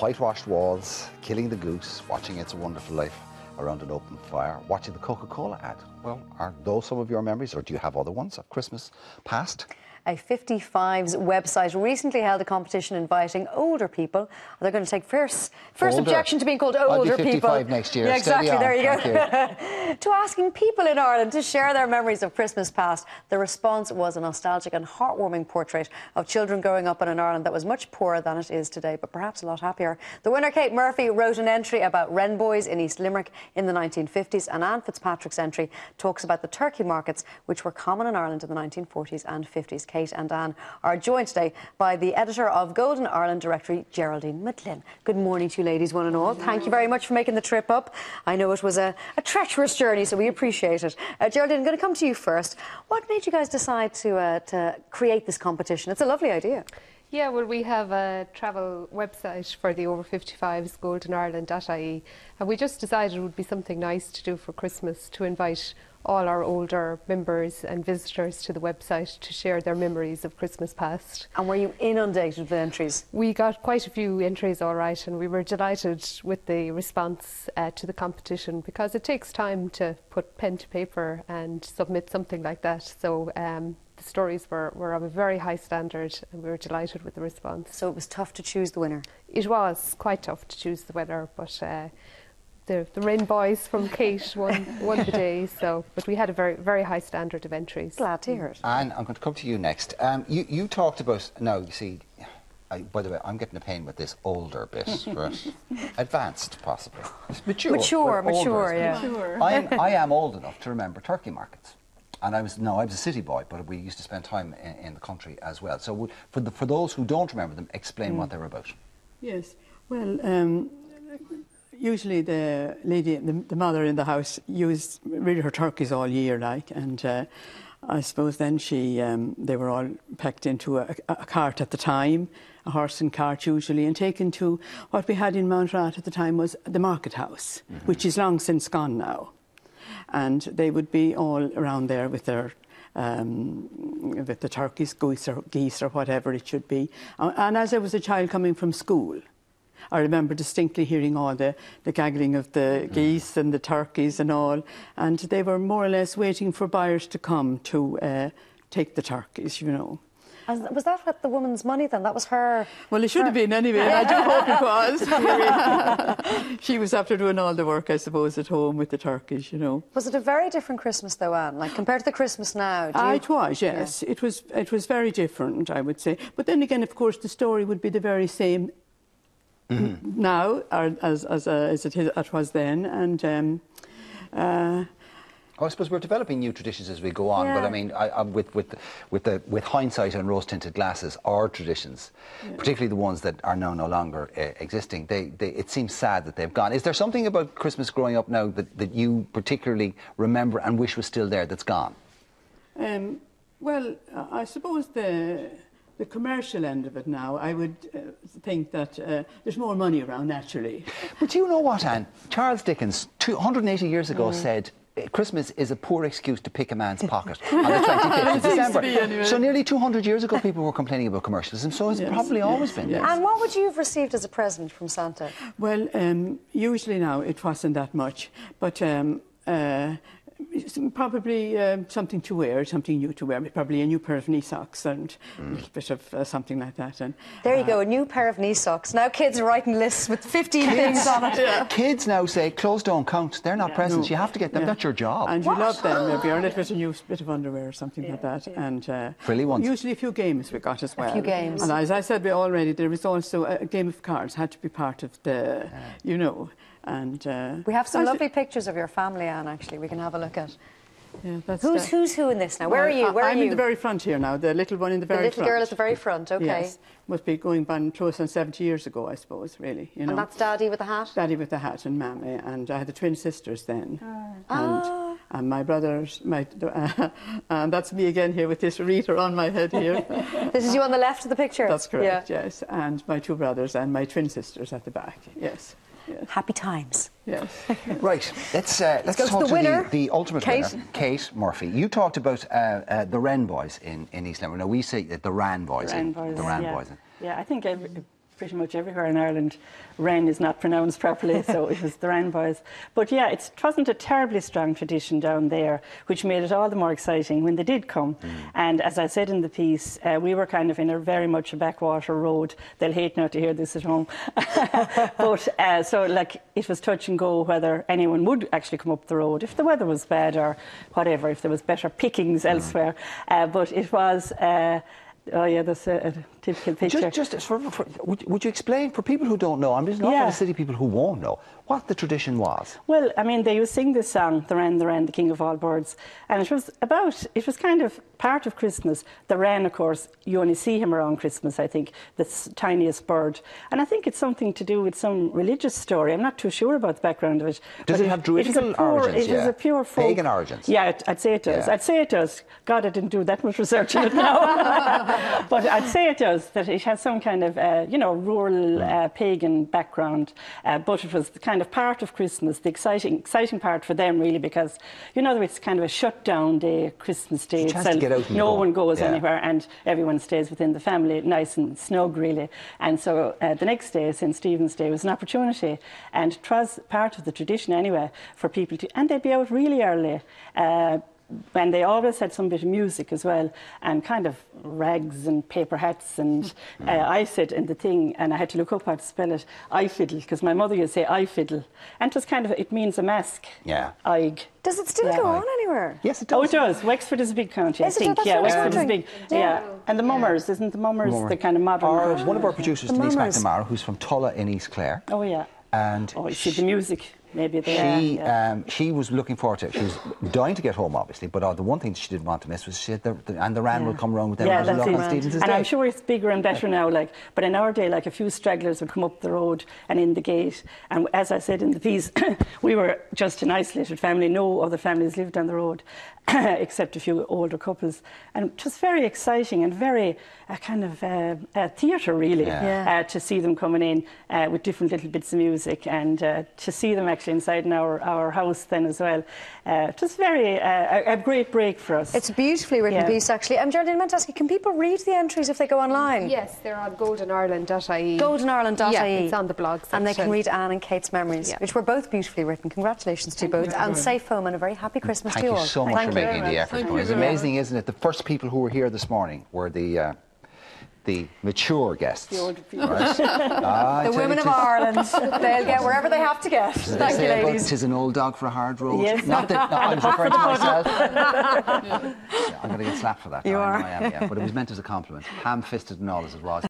whitewashed walls, killing the goose, watching It's a Wonderful Life around an open fire, watching the Coca-Cola ad. Well, are those some of your memories, or do you have other ones of Christmas past? A 55's website recently held a competition inviting older people. They're going to take first objection to being called older I'll be 55 people. next year. Yeah, exactly. Steady on. There you go. To asking people in Ireland to share their memories of Christmas past. The response was a nostalgic and heartwarming portrait of children growing up in an Ireland that was much poorer than it is today, but perhaps a lot happier. The winner, Kate Murphy, wrote an entry about wren boys in East Limerick in the 1950s, and Anne Fitzpatrick's entry talks about the turkey markets which were common in Ireland in the 1940s and 50s. Kate and Anne are joined today by the editor of Golden Ireland Directory, Geraldine Mc Glynn. Good morning to you ladies, one and all. Thank you very much for making the trip up. I know it was a treacherous journey, so we appreciate it. Geraldine, I'm going to come to you first. What made you guys decide to create this competition? It's a lovely idea. Yeah, well, we have a travel website for the over 55s, goldenireland.ie, and we just decided it would be something nice to do for Christmas, to invite all our older members and visitors to the website to share their memories of Christmas past. And were you inundated with entries? We got quite a few entries, all right, and we were delighted with the response to the competition, because it takes time to put pen to paper and submit something like that. So the stories were of a very high standard, and we were delighted with the response. So it was tough to choose the winner? It was quite tough to choose the winner, but the Wren boys from Kate won the day. So, but we had a very high standard of entries. Glad to hear it. Anne, I'm going to come to you next. You talked about, now you see, by the way, I'm getting a pain with this older bit, right? Advanced, possibly. Mature, yeah. Sure. I am old enough to remember turkey markets. And I was a city boy, but we used to spend time in the country as well. So for those who don't remember them, explain what they were about. Yes, well, usually the lady, the mother in the house, used really her turkeys all year, like, and I suppose then they were all packed into a cart at the time, a horse and cart usually, and taken to what we had in Mount Rat at the time was the market house, which is long since gone now. And they would be all around there with their with the turkeys, geese or whatever it should be. And as I was a child coming from school, I remember distinctly hearing all the gaggling of the geese and the turkeys and all, and they were more or less waiting for buyers to come to take the turkeys, you know. And was that what the woman's money then? That was her... Well, it should have been anyway, and I do hope it was. She was after doing all the work, I suppose, at home with the turkeys, you know. Was it a very different Christmas, though, Anne? Like, compared to the Christmas now? It was, yes. Yeah. It was very different, I would say. But then again, of course, the story would be the very same now as it was then. And... I suppose we're developing new traditions as we go on, but I mean, with hindsight and rose-tinted glasses, our traditions, particularly the ones that are now no longer existing, it seems sad that they've gone. Is there something about Christmas growing up now that you particularly remember and wish was still there that's gone? Well, I suppose the commercial end of it now, I would think that there's more money around, naturally. But do you know what, Anne? Charles Dickens, 180 years ago, said, Christmas is a poor excuse to pick a man's pocket on the 25th of December. Anyway. So nearly 200 years ago people were complaining about commercialism, so it's probably always been. Yes. And what would you have received as a present from Santa? Well, usually now it wasn't that much, but probably something to wear, something new to wear, probably a new pair of knee socks and a little bit of something like that. And there you go, a new pair of knee socks. Now kids are writing lists with 15 things on it. Yeah. Kids now say clothes don't count, they're not presents, you have to get them, that's your job. And you love them, maybe, or a little bit of new bit of underwear or something like that. And frilly ones. Usually a few games we got as well. A few games. And as I said already, there was also a game of cards had to be part of the, you know. And we have some lovely pictures of your family, Anne, actually, we can have a look at. Yeah, that's who's who in this now? Where are you? I'm in the very front here now, the little one in the very front. The little girl at the very front, OK. Yes, must be going back close on 70 years ago, I suppose, really. You know. And that's Daddy with the hat? Daddy with the hat and Mammy, and I had the twin sisters then. And my brothers, and that's me again here with this wreath on my head here. This is you on the left of the picture? That's correct, yes. And my two brothers and my twin sisters at the back, yes. Yes. Happy times. Yes. Right, let's talk to the winner, the ultimate winner, Kate Murphy. You talked about the Wren boys in East Limerick. Now we say the Wren boys. The Wren boys. Yeah, I think pretty much everywhere in Ireland, Wren is not pronounced properly, so it was the Wren boys. But yeah, it wasn't a terribly strong tradition down there, which made it all the more exciting when they did come. And as I said in the piece, we were kind of in a very much a backwater road. They'll hate not to hear this at home. But so like it was touch and go whether anyone would actually come up the road if the weather was bad or whatever, if there was better pickings elsewhere. But it was... oh yeah, that's a typical picture. Would you explain for people who don't know? I mean, there's not a lot of city people who won't know what the tradition was. Well, I mean, they used to sing this song, the Wren, the King of all birds, and it was kind of part of Christmas. The Wren, of course, you only see him around Christmas, I think, the tiniest bird. And I think it's something to do with some religious story. I'm not too sure about the background of it. Does it have druidical origins? It is a pure folk. Pagan origins? Yeah, I'd say it does. Yeah. I'd say it does. God, I didn't do that much research on it now. But I'd say it does, that it has some kind of, rural pagan background. But it was the kind of part of Christmas, the exciting part for them, really, because, it's kind of a shutdown day, Christmas Day itself. No one goes anywhere, and everyone stays within the family, nice and snug, really. And so the next day, St. Stephen's Day, was an opportunity, and it was part of the tradition anyway, for people to, and they'd be out really early. And they always had some bit of music as well, and kind of rags and paper hats. And I said in the thing, and I had to look up how to spell it, I fiddle, because my mother used to say I fiddle. And it was kind of, it means a mask. Yeah. Aig. Does it still go on anywhere? Yes, it does. Oh, it does. Wexford is a big county, I think. Yeah, Wexford is big. Yeah. And the Mummers, isn't the Mummers the kind of modern version? One of our producers, Denise McNamara, who's from Tulla in East Clare. Oh, yeah. And you see the music. Maybe she was looking forward to it. She was dying to get home, obviously, but the one thing she didn't want to miss was she had the Wren will come around with them. That's it. And I'm sure it's bigger and better now. But in our day, a few stragglers would come up the road and in the gate. And as I said in the piece, we were just an isolated family. No other families lived on the road, except a few older couples. And it was very exciting and very kind of theatre, really, to see them coming in with different little bits of music, and to see them actually inside in our house then as well. It was very a great break for us. It's a beautifully written piece, actually. Geraldine, I meant to ask you, can people read the entries if they go online? Yes, they're on goldenireland.ie. Goldenireland.ie. Yeah, it's on the blog section. And they can read Anne and Kate's memories, which were both beautifully written. Congratulations to you both, and safe home and a very happy Christmas to you all. Thank you so much for making the effort. It's amazing, isn't it? The first people who were here this morning were the mature guests. The older people. Right? The women of Ireland. They'll get wherever they have to get. Thank you, ladies. Tis an old dog for a hard road. Yes. Not that I'm referring to myself. I'm going to get slapped for that. You are. I am, yeah. But it was meant as a compliment. Ham-fisted and all as it was.